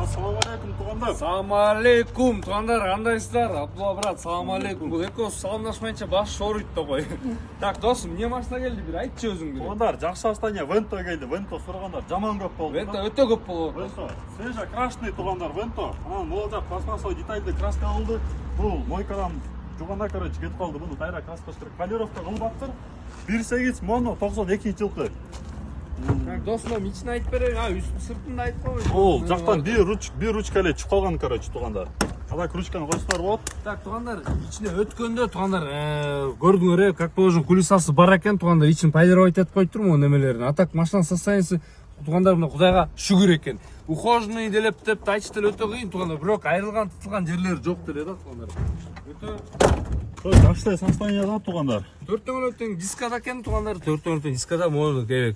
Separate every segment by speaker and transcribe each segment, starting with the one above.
Speaker 1: Ассалаумағалейкум туғандар.
Speaker 2: Саламалейкум туғандар, қандайсыздар? Абдулла брат, саламалейкум. Бұл екеуі салымдашмайынша бас шорыйды да қой. Так, досым, не машина келді бір айтшы өзің бір.
Speaker 1: Туғандар, жақсы Астания Венто келді. Венто сұрғандар, жаман көп болды.
Speaker 2: Венто өте көп болды.
Speaker 1: Венто, свежа крашный туғандар, Венто. Молда пластмассовый детальді краска алды. Бұл мойкадан жуғанда, короче, кетіп қалды. Бұны тайра краска штырып. Полировка қылбаттыр. 1.8 моно 92 жылқы.
Speaker 2: Досым, içine айтып берейін, үстін сыртында айтып қой.
Speaker 1: Ол жақтан bir ручкале чып қалған, короче, туғандар. Қалак ручканы қойсылар болады.
Speaker 2: Так, туғандар, içine өткенде туғандар, көрдіңдер, как положено, кулисасы бар екен, туғандар, için полировать етіп қойып тұрмын, немелерін. А так, машина состояниесі, туғандар, Құдайға шүгір екен. Ухоженный делеп деп айтыштыр өте қиын, туғандар, бірақ айырылған, тұтылған жерлері жоқ деледі, туғандар.
Speaker 1: Жақшылай состоянияда туғандар.
Speaker 2: Төрттен өтен дискада екен туғандар, төрттен өтен дискада,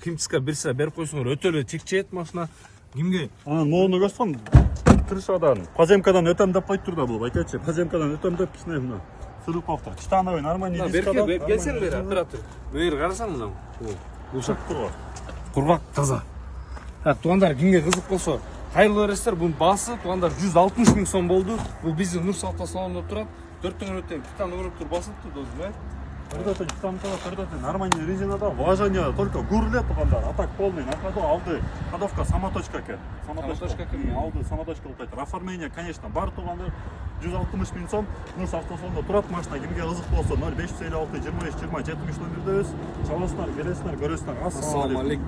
Speaker 2: кім диска берсе беріп қойсыңдар, өтелі чекчет машина, кімге?
Speaker 1: Моны көстім, крышадан, поземкадан өтем деп қойып тұрда бұл, айтайшы, поземкадан өтем деп кішіне мұна. Сұрып қоқтыр, титановый нормальный дискадан.
Speaker 2: Келсен бері, оператор. Бейір қарасаң мұнан, бұл шақ құрғақ таза. Туғандар, кімге қызық болса, қайырлы өрестер, бұның басы, туғандар 160 000 сом болды, бұл біздің Нұр Салта салонда тұрады. Төрттен өтен титан өріп тұр басылып тұр дозым,
Speaker 1: Көрдеті титанкада, көрдеті нормальный резинада, влажание только гурле туғандар, а так полный, на ходу алды, ходовка самоточка кен.
Speaker 2: Самоточка кен.
Speaker 1: Алды, самоточка ұлтайды. Оформление, конечно, бар туғандар, 160 000 сом, Нұр автосалонда тұрады машина, кімге қызық болса, 0556 23 20 70 номерде өз, чаласынар, келесінар, көресінар.
Speaker 2: Ассалаумалейкум.